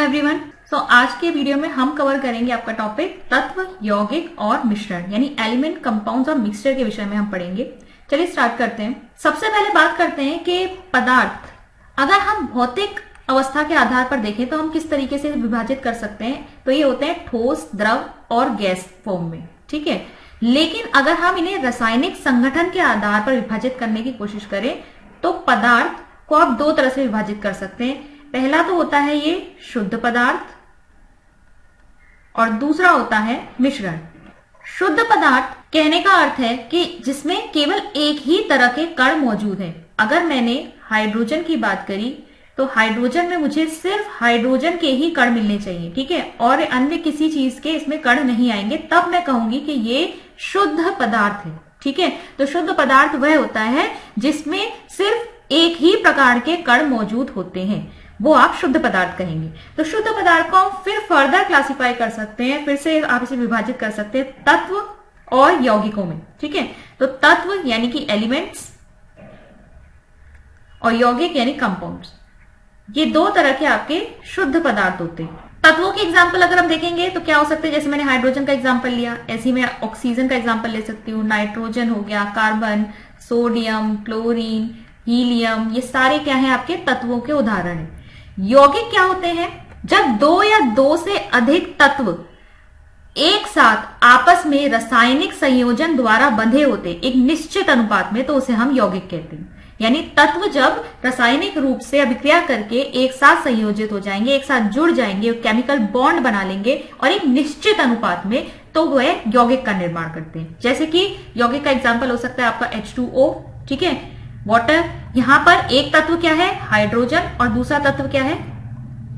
Everyone. आज के video में हम कवर करेंगे आपका टॉपिक तत्व, यौगिक और मिश्रण यानी एलिमेंट, कंपाउंड्स और मिक्सचर के विषय में हम पढ़ेंगे। चलिए स्टार्ट करते हैं। सबसे पहले बात करते हैं कि पदार्थ अगर हम भौतिक अवस्था के आधार पर देखें तो हम किस तरीके से विभाजित कर सकते हैं। तो ये होते हैं ठोस, द्रव और गैस फॉर्म में, ठीक है। लेकिन अगर हम इन्हें रासायनिक संगठन के आधार पर विभाजित करने की कोशिश करें तो पदार्थ को आप दो तरह से विभाजित कर सकते हैं। पहला तो होता है ये शुद्ध पदार्थ और दूसरा होता है मिश्रण। शुद्ध पदार्थ कहने का अर्थ है कि जिसमें केवल एक ही तरह के कण मौजूद हैं। अगर मैंने हाइड्रोजन की बात करी तो हाइड्रोजन में मुझे सिर्फ हाइड्रोजन के ही कण मिलने चाहिए, ठीक है, और अन्य किसी चीज के इसमें कण नहीं आएंगे, तब मैं कहूंगी कि ये शुद्ध पदार्थ है, ठीक है। तो शुद्ध पदार्थ वह होता है जिसमें सिर्फ एक ही प्रकार के कण मौजूद होते हैं, वो आप शुद्ध पदार्थ कहेंगे। तो शुद्ध पदार्थ को हम फिर फर्दर क्लासिफाई कर सकते हैं, फिर से आप इसे विभाजित कर सकते हैं तत्व और यौगिकों में, ठीक है। तो तत्व यानी कि एलिमेंट्स और यौगिक यानी कंपाउंड्स, ये दो तरह के आपके शुद्ध पदार्थ होते हैं। तत्वों के एग्जाम्पल अगर हम देखेंगे तो क्या हो सकते हैं, जैसे मैंने हाइड्रोजन का एग्जाम्पल लिया, ऐसे ही मैं ऑक्सीजन का एग्जाम्पल ले सकती हूँ, नाइट्रोजन हो गया, कार्बन, सोडियम, क्लोरीन, हीलियम, ये सारे क्या हैं आपके तत्वों के उदाहरण हैं। यौगिक क्या होते हैं, जब दो या दो से अधिक तत्व एक साथ आपस में रासायनिक संयोजन द्वारा बंधे होते एक निश्चित अनुपात में, तो उसे हम यौगिक कहते हैं। यानी तत्व जब रासायनिक रूप से अभिक्रिया करके एक साथ संयोजित हो जाएंगे, एक साथ जुड़ जाएंगे, केमिकल बॉन्ड बना लेंगे और एक निश्चित अनुपात में, तो वह यौगिक का निर्माण करते हैं। जैसे कि यौगिक का एग्जाम्पल हो सकता है आपका H2O, ठीक है, वाटर। यहां पर एक तत्व क्या है, हाइड्रोजन, और दूसरा तत्व क्या है,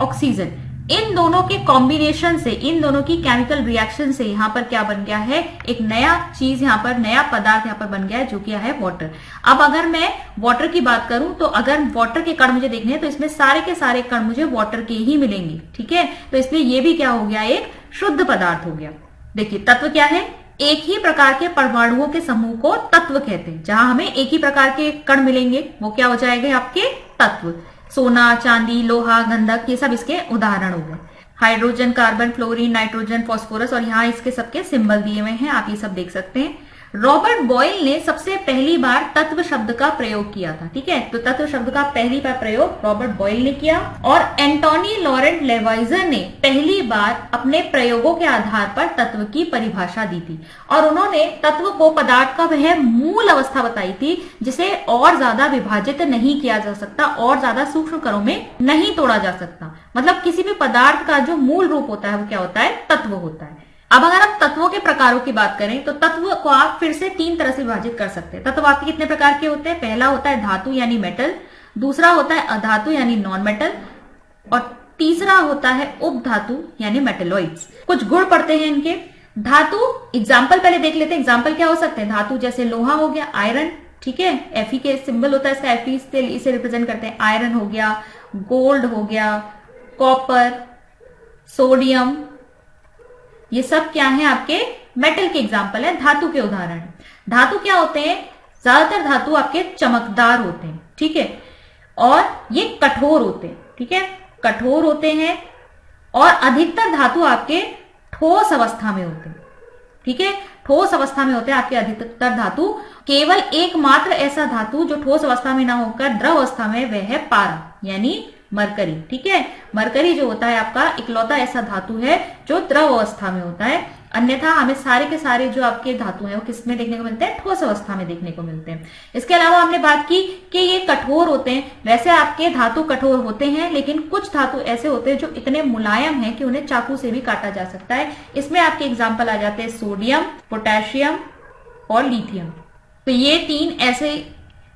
ऑक्सीजन। इन दोनों के कॉम्बिनेशन से, इन दोनों की केमिकल रिएक्शन से यहां पर क्या बन गया है, एक नया चीज यहां पर, नया पदार्थ यहां पर बन गया है, जो कि है वाटर। अब अगर मैं वाटर की बात करूं तो अगर वाटर के कण मुझे देखने हैं तो इसमें सारे के सारे कण मुझे वाटर के ही मिलेंगे, ठीक है। तो इसलिए ये भी क्या हो गया, एक शुद्ध पदार्थ हो गया। देखिए तत्व क्या है, एक ही प्रकार के परमाणुओं के समूह को तत्व कहते हैं। जहां हमें एक ही प्रकार के कण मिलेंगे वो क्या हो जाएंगे आपके तत्व। सोना, चांदी, लोहा, गंधक, ये सब इसके उदाहरण हो गए। Hydrogen, carbon, fluorine, nitrogen, phosphorus, और यहाँ इसके सबके सिंबल दिए हुए हैं, आप ये सब देख सकते हैं। रॉबर्ट बॉयल ने सबसे पहली बार तत्व शब्द का प्रयोग किया था, ठीक है। तो तत्व शब्द का पहली बार प्रयोग रॉबर्ट बॉयल ने किया, और एंटोनी लॉरेंट लेवाइजर ने पहली बार अपने प्रयोगों के आधार पर तत्व की परिभाषा दी थी। और उन्होंने तत्व को पदार्थ का वह मूल अवस्था बताई थी जिसे और ज्यादा विभाजित नहीं किया जा सकता, और ज्यादा सूक्ष्म कणों में नहीं तोड़ा जा सकता। मतलब किसी भी पदार्थ का जो मूल रूप होता है वो क्या होता है, तत्व होता है। अब अगर आप तत्वों के प्रकारों की बात करें तो तत्व को आप फिर से तीन तरह से विभाजित कर सकते हैं। तत्व आपके कितने प्रकार के होते हैं, पहला होता है धातु यानी मेटल, दूसरा होता है अधातु यानी नॉन मेटल, और तीसरा होता है उपधातु यानी मेटेलॉइड्स। कुछ गुण पड़ते हैं इनके। धातु एग्जाम्पल पहले देख लेते हैं। एग्जाम्पल क्या हो सकते हैं धातु, जैसे लोहा हो गया, आयरन, ठीक है, Fe के सिंबल होता है इसका, Fe इसे रिप्रेजेंट करते हैं। आयरन हो गया, गोल्ड हो गया, कॉपर, सोडियम, ये सब क्या है आपके मेटल के एग्जाम्पल है, धातु के उदाहरण। धातु क्या होते हैं, ज्यादातर धातु आपके चमकदार होते हैं, ठीक है, और ये कठोर होते हैं, ठीक है, कठोर होते हैं, और अधिकतर धातु आपके ठोस अवस्था में होते हैं, ठीक है, ठोस अवस्था में होते हैं आपके अधिकतर धातु। केवल एकमात्र ऐसा धातु जो ठोस अवस्था में ना होकर द्रव अवस्था में, वह है पारा यानी मरकरी, ठीक है। मरकरी जो होता है आपका इकलौता ऐसा धातु है जो द्रव अवस्था में होता है। अन्यथा हमें सारे के सारे जो आपके धातु हैं वो किस में देखने को मिलते हैं, ठोस अवस्था में देखने को मिलते हैं। इसके अलावा हमने बात की कि ये कठोर होते हैं। वैसे आपके धातु कठोर होते हैं, लेकिन कुछ धातु ऐसे होते हैं जो इतने मुलायम हैं कि उन्हें चाकू से भी काटा जा सकता है। इसमें आपके एग्जाम्पल आ जाते हैं सोडियम, पोटेशियम और लिथियम। तो ये तीन ऐसे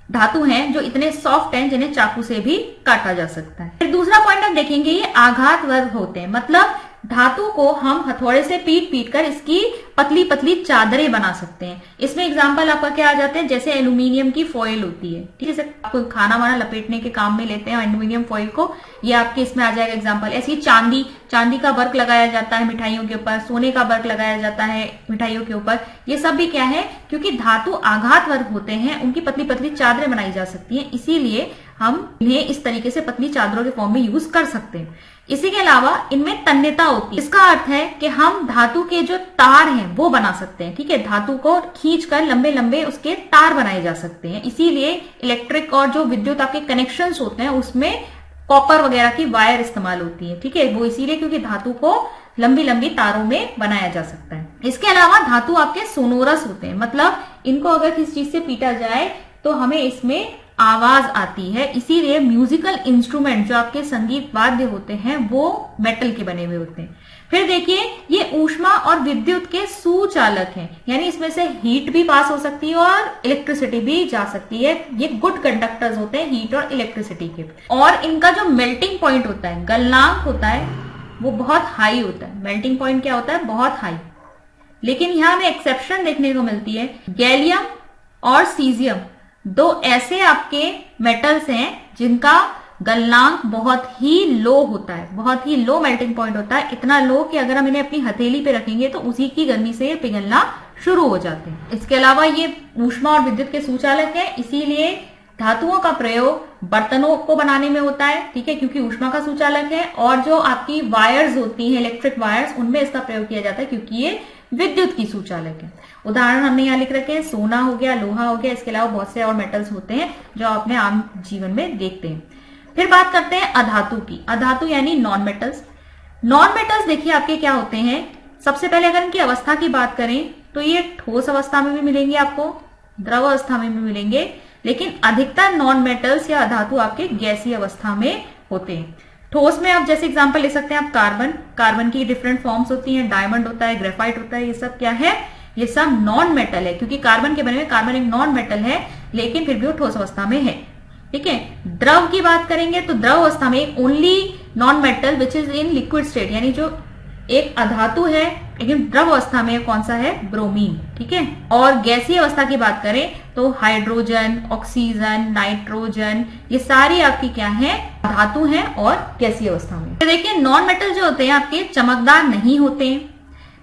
धातु हैं जो इतने सॉफ्ट हैं जिन्हें चाकू से भी काटा जा सकता है। फिर दूसरा पॉइंट हम देखेंगे, ये आघात वर्ग होते हैं। मतलब धातु को हम हथौड़े से पीट पीट कर इसकी पतली पतली चादरें बना सकते हैं। इसमें एग्जाम्पल आपका क्या आ जाते हैं, जैसे एल्यूमिनियम की फॉइल होती है, ठीक है, जैसे आपको खाना वाना लपेटने के काम में लेते हैं एल्यूमिनियम फॉइल को, ये आपके इसमें आ जाएगा एग्जाम्पल। ऐसी चांदी, चांदी का वर्क लगाया जाता है मिठाइयों के ऊपर, सोने का वर्क लगाया जाता है मिठाइयों के ऊपर। ये सब भी क्या है, क्योंकि धातु आघात वर्ग होते हैं, उनकी पतली पतली चादरें बनाई जा सकती हैं, इसीलिए हम इन्हें इस तरीके से पतली चादरों के फॉर्म में यूज कर सकते हैं। इसी के अलावा इनमें तन्यता होती है। इसका अर्थ है कि हम धातु के जो तार हैं वो बना सकते हैं, ठीक है, धातु को खींचकर लंबे लंबे उसके तार बनाए जा सकते हैं। इसीलिए इलेक्ट्रिक और जो विद्युत आपके कनेक्शंस होते हैं उसमें कॉपर वगैरह की वायर इस्तेमाल होती है, ठीक है, वो इसीलिए क्योंकि धातु को लंबी लंबी तारों में बनाया जा सकता है। इसके अलावा धातु आपके सोनोरस होते हैं, मतलब इनको अगर किसी चीज से पीटा जाए तो हमें इसमें आवाज आती है। इसीलिए म्यूजिकल इंस्ट्रूमेंट जो आपके संगीत वाद्य होते हैं वो मेटल के बने हुए होते हैं। फिर देखिए ये ऊष्मा और विद्युत के सुचालक हैं, यानी इसमें से हीट भी पास हो सकती है और इलेक्ट्रिसिटी भी जा सकती है। ये गुड कंडक्टर्स होते हैं हीट और इलेक्ट्रिसिटी के। और इनका जो मेल्टिंग पॉइंट होता है, गलनांक होता है, वो बहुत हाई होता है। मेल्टिंग पॉइंट क्या होता है? बहुत हाई। लेकिन यहां हमें एक्सेप्शन देखने को मिलती है। गैलियम और सीजियम दो ऐसे आपके मेटल्स हैं जिनका गलनांक बहुत ही लो होता है, बहुत ही लो मेल्टिंग पॉइंट होता है, इतना लो कि अगर हम इन्हें अपनी हथेली पे रखेंगे तो उसी की गर्मी से ये पिघलना शुरू हो जाते हैं। इसके अलावा ये ऊष्मा और विद्युत के सुचालक है, इसीलिए धातुओं का प्रयोग बर्तनों को बनाने में होता है, ठीक है, क्योंकि ऊष्मा का सुचालक है। और जो आपकी वायर्स होती हैं, इलेक्ट्रिक वायर्स, उनमें इसका प्रयोग किया जाता है क्योंकि ये विद्युत की सुचालक है। उदाहरण हमने यहाँ लिख रखे हैं, सोना हो गया, लोहा हो गया, इसके अलावा बहुत से और मेटल्स होते हैं जो अपने आम जीवन में देखते हैं। फिर बात करते हैं अधातु की। अधातु यानी नॉन मेटल्स। नॉन मेटल्स देखिए आपके क्या होते हैं। सबसे पहले अगर इनकी अवस्था की बात करें तो ये ठोस अवस्था में भी मिलेंगे आपको, द्रव अवस्था में भी मिलेंगे, लेकिन अधिकतर नॉन मेटल्स या अधातु आपके गैसीय अवस्था में होते हैं। ठोस में आप जैसे एग्जांपल ले सकते हैं आप कार्बन। कार्बन की डिफरेंट फॉर्म्स होती हैं, डायमंड होता है, ग्रेफाइट होता है, ये सब क्या है? ये सब नॉन मेटल है, क्योंकि कार्बन के बने हुए, कार्बन एक नॉन मेटल है लेकिन फिर भी वो ठोस अवस्था में है, ठीक है। द्रव की बात करेंगे तो द्रव अवस्था में only non metal which is in liquid state, यानी जो एक अधातु है लेकिन द्रव अवस्था में कौन सा है? ब्रोमीन, ठीक है। और गैसीय अवस्था की बात करें तो हाइड्रोजन, ऑक्सीजन, नाइट्रोजन, ये सारी आपकी क्या है? धातु हैं और गैसीय अवस्था में। तो देखिए नॉन मेटल जो होते हैं आपके चमकदार नहीं होते हैं,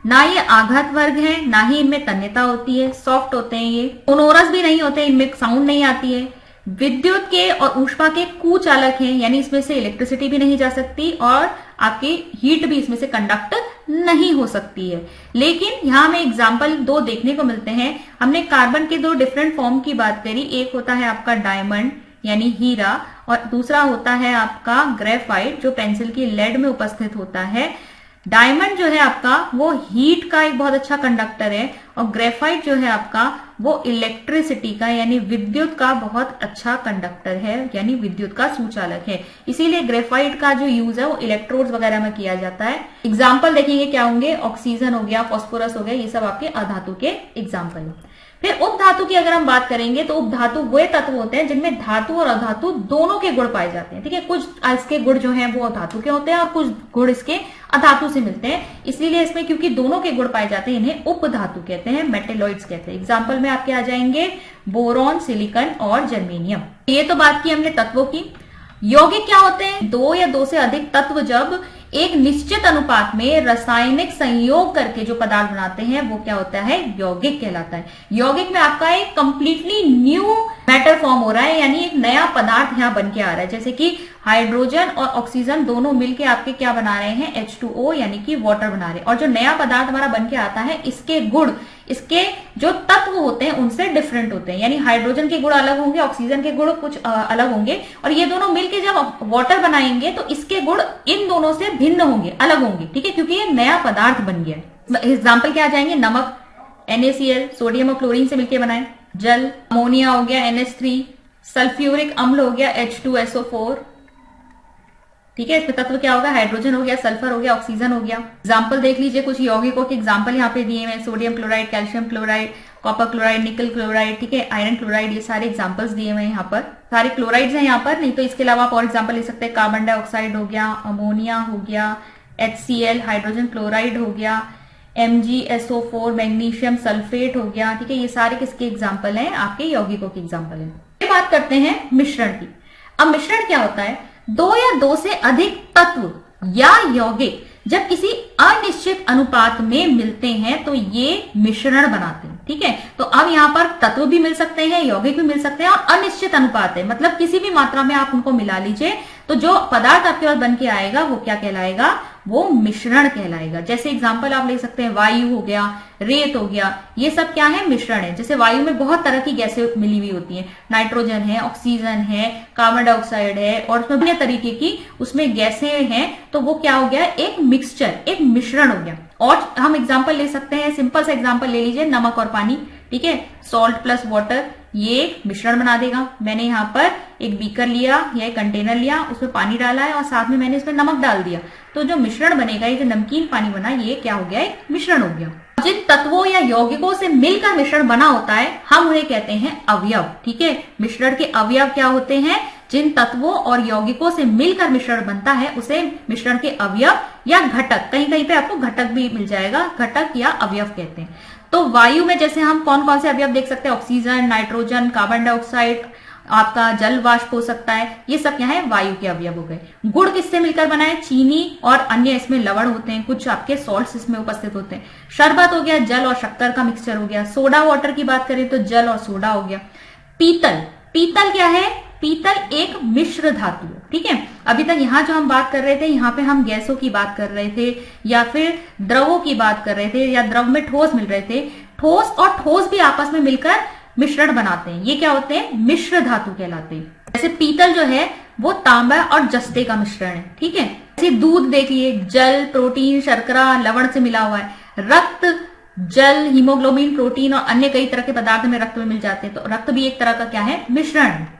ना ये आघात वर्ग है, ना ही इनमें तन्यता होती है, सॉफ्ट होते हैं, ये सोनोरस भी नहीं होते, इनमें साउंड नहीं आती है, विद्युत के और ऊष्मा के कुचालक हैं, यानी इसमें से इलेक्ट्रिसिटी भी नहीं जा सकती और आपकी हीट भी इसमें से कंडक्ट नहीं हो सकती है। लेकिन यहां हमें एग्जाम्पल दो देखने को मिलते हैं। हमने कार्बन के दो डिफरेंट फॉर्म की बात करी, एक होता है आपका डायमंड यानी हीरा और दूसरा होता है आपका ग्रेफाइट जो पेंसिल की लेड में उपस्थित होता है। डायमंड जो है आपका वो हीट का एक बहुत अच्छा कंडक्टर है और ग्रेफाइट जो है आपका वो इलेक्ट्रिसिटी का यानी विद्युत का बहुत अच्छा कंडक्टर है, यानी विद्युत का सुचालक है। इसीलिए ग्रेफाइट का जो यूज है वो इलेक्ट्रोड्स वगैरह में किया जाता है। एग्जाम्पल देखेंगे क्या होंगे? ऑक्सीजन हो गया, फॉस्फोरस हो गया, ये सब आपके अधातु के एग्जाम्पल है। फिर उपधातु की अगर हम बात करेंगे तो उपधातु वे तत्व होते हैं जिनमें धातु और अधातु दोनों के गुण पाए जाते हैं, ठीक है। कुछ इसके गुण जो हैं वो धातु के होते हैं और कुछ गुण इसके अधातु से मिलते हैं, इसीलिए इसमें क्योंकि दोनों के गुण पाए जाते हैं इन्हें उपधातु कहते हैं, मेटेलॉइड्स कहते हैं। एग्जाम्पल में आपके आ जाएंगे बोरॉन, सिलिकॉन और जर्मेनियम। ये तो बात की हमने तत्वों की। यौगिक क्या होते हैं? दो या दो से अधिक तत्व जब एक निश्चित अनुपात में रासायनिक संयोग करके जो पदार्थ बनाते हैं वो क्या होता है? यौगिक कहलाता है। यौगिक में आपका एक कंप्लीटली न्यू मैटर फॉर्म हो रहा है, यानी एक नया पदार्थ यहाँ बन के आ रहा है। जैसे कि हाइड्रोजन और ऑक्सीजन दोनों मिलके आपके क्या बना रहे हैं? H2O यानी कि वाटर बना रहे हैं। और जो नया पदार्थ हमारा बन के आता है इसके गुण, इसके जो तत्व होते हैं उनसे डिफरेंट होते हैं, यानी हाइड्रोजन के गुण अलग होंगे, ऑक्सीजन के गुण कुछ अलग होंगे और ये दोनों मिलके जब वाटर बनाएंगे तो इसके गुण इन दोनों से भिन्न होंगे, अलग होंगे, ठीक है, क्योंकि ये नया पदार्थ बन गया। एग्जाम्पल क्या आ जाएंगे? नमक NaCl सोडियम और क्लोरीन से मिलकर बनाए, जल अमोनिया हो गया NH3, सल्फ्यूरिक अम्ल हो गया H2SO4, ठीक है। इसमें तत्व क्या होगा? हाइड्रोजन हो गया, सल्फर हो गया, ऑक्सीजन हो गया। एग्जाम्पल देख लीजिए, कुछ यौगिकों के एग्जाम्पल यहाँ पे दिए हुए, sodium chloride, calcium chloride, copper chloride, निकल क्लोराइड, ठीक है, आयरन क्लोराइड, ये सारे एग्जाम्पल्स दिए हुए हैं यहाँ पर। सारे क्लोराइड्स हैं यहाँ पर, नहीं तो इसके अलावा आप और एग्जाम्पल ले सकते हैं। कार्बन डाइऑक्साइड हो गया, अमोनिया हो गया, HCl हाइड्रोजन क्लोराइड हो गया, MgSO4 मैग्नीशियम सल्फेट हो गया, ठीक है। ये सारे किसके एग्जाम्पल हैं? आपके यौगिकों के एग्जाम्पल हैं। ये बात करते हैं मिश्रण की। अब मिश्रण क्या होता है? दो या दो से अधिक तत्व या यौगिक जब किसी अनिश्चित अनुपात में मिलते हैं तो ये मिश्रण बनाते हैं। ठीक है। तो अब यहाँ पर तत्व भी मिल सकते हैं, यौगिक भी मिल सकते हैं और अनिश्चित अनुपात है, मतलब किसी भी मात्रा में आप उनको मिला लीजिए तो जो पदार्थ आपके पास बन के आएगा वो क्या कहलाएगा, वो मिश्रण कहलाएगा। जैसे एग्जांपल आप ले सकते हैं, वायु हो गया, रेत हो गया, ये सब क्या है, मिश्रण है। जैसे वायु में बहुत तरह की गैसें मिली हुई होती हैं, नाइट्रोजन है, ऑक्सीजन है, कार्बन डाइऑक्साइड है और उसमें अन्य तरीके की उसमें गैसें हैं, तो वो क्या हो गया, एक मिक्सचर, एक मिश्रण हो गया। और हम एग्जाम्पल ले सकते हैं, सिंपल सा एग्जाम्पल ले लीजिए, नमक और पानी, ठीक है, सॉल्ट प्लस वाटर, ये मिश्रण बना देगा। मैंने यहाँ पर एक बीकर लिया या एक कंटेनर लिया, उसमें पानी डाला है और साथ में मैंने इसमें नमक डाल दिया, तो जो मिश्रण बनेगा, ये जो नमकीन पानी बना, ये क्या हो गया, एक मिश्रण हो गया। जिन तत्वों या यौगिकों से मिलकर मिश्रण बना होता है हम उन्हें कहते हैं अवयव, ठीक है। मिश्रण के अवयव क्या होते हैं, जिन तत्वों और यौगिकों से मिलकर मिश्रण बनता है उसे मिश्रण के अवयव या घटक, कहीं कहीं पे आपको घटक भी मिल जाएगा, घटक या अवयव कहते हैं। तो वायु में जैसे हम कौन कौन से अवयव देख सकते हैं, ऑक्सीजन, नाइट्रोजन, कार्बन डाइऑक्साइड, आपका जल वाष्प हो सकता है, ये सब क्या है, वायु के अवयव हो गए। गुड़ किससे मिलकर बना है, चीनी और अन्य इसमें लवण होते हैं, कुछ आपके सॉल्ट्स इसमें उपस्थित होते हैं। शरबत हो गया, जल और शक्कर का मिक्सचर हो गया। सोडा वाटर की बात करें तो जल और सोडा हो गया। पीतल, पीतल क्या है, पीतल एक मिश्र धातु है, ठीक है। अभी तक यहाँ जो हम बात कर रहे थे, यहाँ पे हम गैसों की बात कर रहे थे या फिर द्रवों की बात कर रहे थे, या द्रव में ठोस मिल रहे थे। ठोस और ठोस भी आपस में मिलकर मिश्रण बनाते हैं, ये क्या होते हैं, मिश्र धातु कहलाते हैं। जैसे पीतल जो है वो तांबा और जस्ते का मिश्रण है, ठीक है। जैसे दूध देखिए, जल, प्रोटीन, शर्करा, लवण से मिला हुआ है। रक्त, जल, हीमोग्लोबिन, प्रोटीन और अन्य कई तरह के पदार्थ में रक्त में मिल जाते हैं, तो रक्त भी एक तरह का क्या है, मिश्रण है।